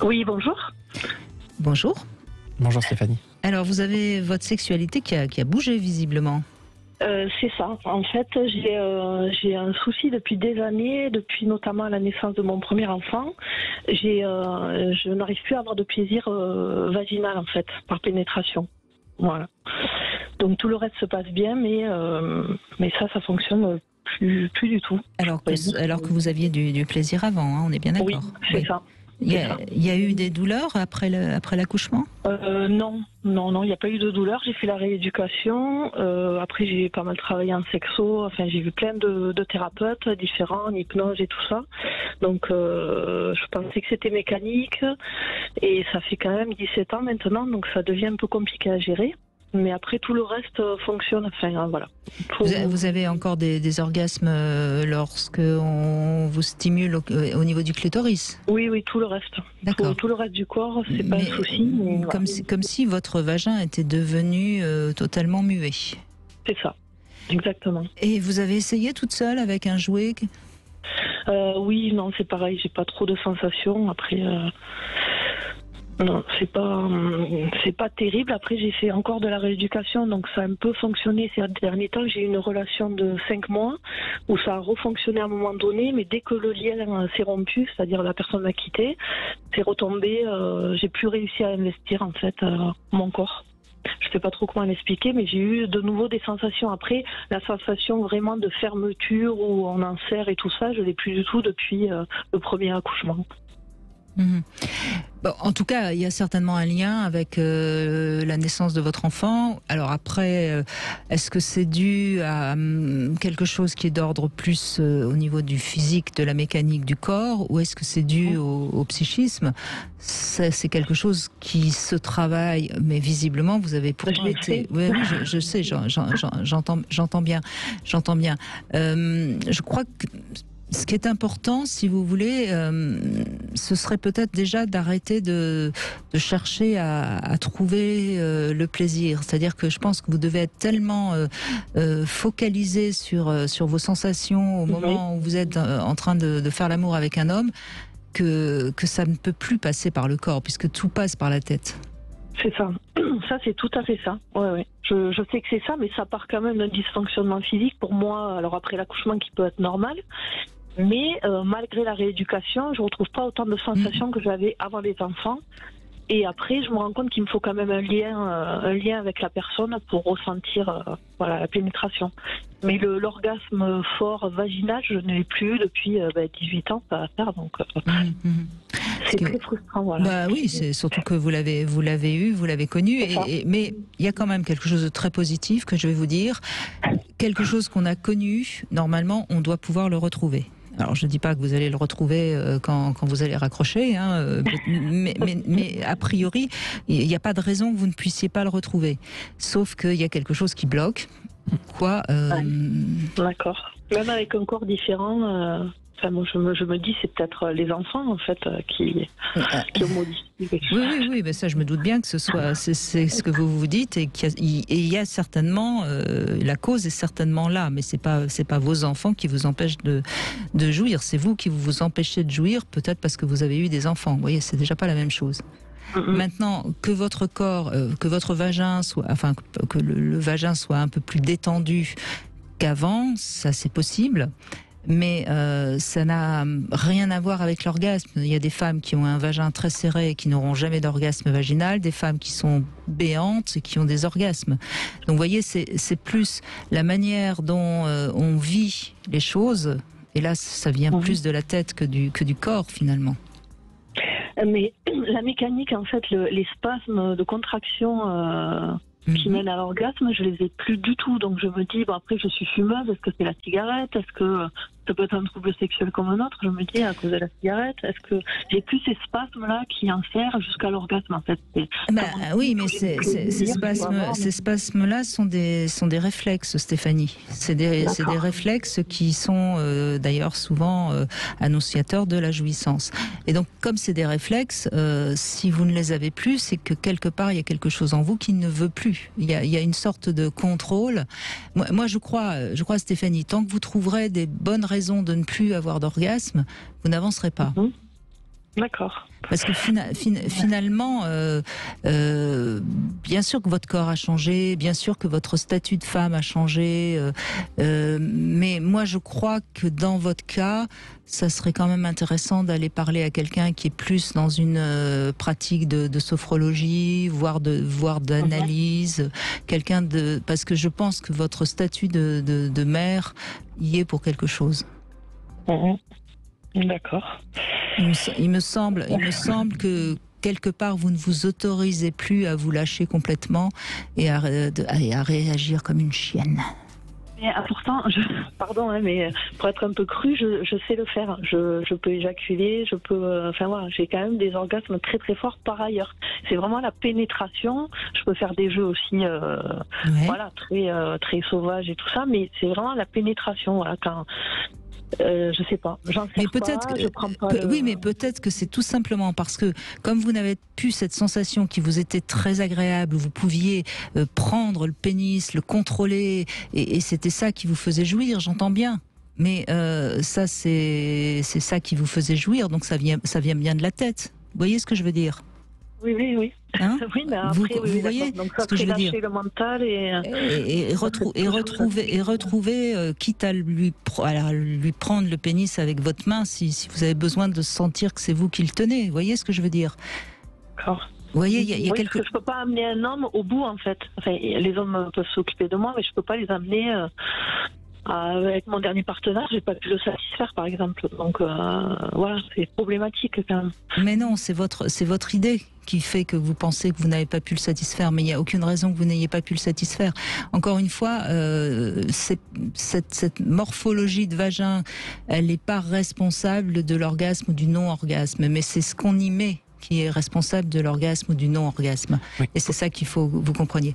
Oui, bonjour. Bonjour. Bonjour Stéphanie. Alors, vous avez votre sexualité qui a bougé visiblement. C'est ça. En fait, j'ai un souci depuis des années, depuis notamment la naissance de mon premier enfant. Je n'arrive plus à avoir de plaisir vaginal, en fait, par pénétration. Voilà. Donc tout le reste se passe bien, mais ça fonctionne plus du tout. Alors que vous aviez du plaisir avant, hein, on est bien d'accord. Oui, c'est ça. Il y a eu des douleurs après l'accouchement ? Non, il n'y a pas eu de douleur. J'ai fait la rééducation. Après, j'ai pas mal travaillé en sexo. Enfin, j'ai vu plein de thérapeutes différents, en hypnose et tout ça. Donc, je pensais que c'était mécanique. Et ça fait quand même 17 ans maintenant, donc ça devient un peu compliqué à gérer. Mais après, tout le reste fonctionne. Enfin, voilà. Vous avez encore des orgasmes lorsque on vous stimule au niveau du clitoris ? Oui, tout le reste. D'accord. Tout le reste du corps, c'est pas un souci. Mais comme, voilà. comme si votre vagin était devenu totalement muet. C'est ça, exactement. Et vous avez essayé toute seule avec un jouet ? Oui, non, c'est pareil. J'ai pas trop de sensations. Après. Non, c'est pas terrible. Après, j'ai fait encore de la rééducation, donc ça a un peu fonctionné ces derniers temps. J'ai eu une relation de 5 mois où ça a refonctionné à un moment donné, mais dès que le lien s'est rompu, c'est-à-dire la personne m'a quitté, c'est retombé. J'ai plus réussi à investir en fait mon corps. Je sais pas trop comment l'expliquer, mais j'ai eu de nouveau des sensations. Après, la sensation vraiment de fermeture où on en serre et tout ça, je l'ai plus du tout depuis le premier accouchement. Mmh. Bon, en tout cas, il y a certainement un lien avec la naissance de votre enfant. Alors après, est-ce que c'est dû à quelque chose qui est d'ordre plus au niveau du physique, de la mécanique du corps, ou est-ce que c'est dû au psychisme ? C'est quelque chose qui se travaille, mais visiblement, vous avez pourtant été... Oui, je sais, j'entends bien. Je crois que ce qui est important, si vous voulez, ce serait peut-être déjà d'arrêter de chercher à trouver le plaisir. C'est-à-dire que je pense que vous devez être tellement focalisé sur vos sensations au moment où vous êtes en train de faire l'amour avec un homme que ça ne peut plus passer par le corps, puisque tout passe par la tête. C'est ça. Ça, c'est tout à fait ça. Ouais. Je sais que c'est ça, mais ça part quand même d'un dysfonctionnement physique pour moi. Alors après l'accouchement qui peut être normal, mais malgré la rééducation, je retrouve pas autant de sensations que j'avais avant les enfants. Et après, je me rends compte qu'il me faut quand même un lien avec la personne pour ressentir la pénétration. Mais l'orgasme fort vaginal, je ne l'ai plus depuis 18 ans, ça va faire, donc c'est très frustrant. Voilà. Bah oui, c'est surtout que vous l'avez eu, vous l'avez connu, mais il y a quand même quelque chose de très positif que je vais vous dire. Quelque chose qu'on a connu, normalement, on doit pouvoir le retrouver. Alors, je ne dis pas que vous allez le retrouver quand vous allez raccrocher, hein, mais a priori, il n'y a pas de raison que vous ne puissiez pas le retrouver. Sauf qu'il y a quelque chose qui bloque. Quoi D'accord. Même avec un corps différent, moi, je me dis c'est peut-être les enfants en fait qui ont modifié. Oui, mais ça je me doute bien que c'est ce que vous vous dites et il y a certainement la cause est certainement là, mais c'est pas vos enfants qui vous empêchent de jouir, c'est vous qui vous empêchez de jouir, peut-être parce que vous avez eu des enfants. Vous voyez, c'est déjà pas la même chose. Maintenant, que votre corps, que votre vagin soit, que le vagin soit un peu plus détendu qu'avant, ça c'est possible. Mais ça n'a rien à voir avec l'orgasme. Il y a des femmes qui ont un vagin très serré et qui n'auront jamais d'orgasme vaginal, des femmes qui sont béantes et qui ont des orgasmes. Donc vous voyez, c'est plus la manière dont on vit les choses, et là ça vient plus de la tête que du corps finalement. Mais la mécanique, en fait, les spasmes de contraction qui mènent à l'orgasme, je les ai plus du tout. Donc je me dis, après je suis fumeuse, est-ce que c'est la cigarette ? Est-ce que ça peut être un trouble sexuel comme un autre ? Je me dis, à cause de la cigarette, est-ce que j'ai plus ces spasmes-là qui enserrent jusqu'à l'orgasme en fait ? Oui, mais ces spasmes-là sont des réflexes, Stéphanie. C'est des réflexes qui sont d'ailleurs souvent annonciateurs de la jouissance. Et donc, comme c'est des réflexes, si vous ne les avez plus, c'est que quelque part, il y a quelque chose en vous qui ne veut plus. Il y a une sorte de contrôle. Moi, je crois, Stéphanie, tant que vous trouverez des bonnes raisons de ne plus avoir d'orgasme, vous n'avancerez pas. D'accord. Parce que finalement, bien sûr que votre corps a changé, bien sûr que votre statut de femme a changé, mais moi je crois que dans votre cas, ça serait quand même intéressant d'aller parler à quelqu'un qui est plus dans une pratique de sophrologie, voire d'analyse, parce que je pense que votre statut de mère y est pour quelque chose. D'accord. Il me semble que quelque part vous ne vous autorisez plus à vous lâcher complètement et à réagir comme une chienne. Mais pourtant, pardon, hein, mais pour être un peu cru, je sais le faire. Je peux éjaculer, je peux. Enfin voilà, j'ai quand même des orgasmes très très forts par ailleurs. C'est vraiment la pénétration. Je peux faire des jeux aussi, voilà, très sauvages et tout ça, mais c'est vraiment la pénétration. Voilà, quand. Je sais pas, j'en sais pas, je prends pas oui, mais peut-être que c'est tout simplement parce que comme vous n'avez plus cette sensation qui vous était très agréable, où vous pouviez prendre le pénis, le contrôler, et c'était ça qui vous faisait jouir, j'entends bien. Mais ça, c'est ça qui vous faisait jouir, donc ça vient bien de la tête. Vous voyez ce que je veux dire ? Oui. Hein, oui, mais après, vous voyez donc ça ce que je veux dire. le mental et retrouver, quitte à lui prendre le pénis avec votre main, si vous avez besoin de sentir que c'est vous qui le tenez. Vous voyez ce que je veux dire. D'accord. Vous voyez, il y a parce que je peux pas amener un homme au bout en fait. Enfin, les hommes peuvent s'occuper de moi, mais je peux pas les amener. Avec mon dernier partenaire, j'ai pas pu le satisfaire, par exemple. Donc voilà, c'est problématique quand même. Mais non, c'est votre idée qui fait que vous pensez que vous n'avez pas pu le satisfaire, mais il n'y a aucune raison que vous n'ayez pas pu le satisfaire. Encore une fois, cette morphologie de vagin, elle n'est pas responsable de l'orgasme ou du non-orgasme, mais c'est ce qu'on y met qui est responsable de l'orgasme ou du non-orgasme. Oui. Et c'est ça qu'il faut que vous compreniez.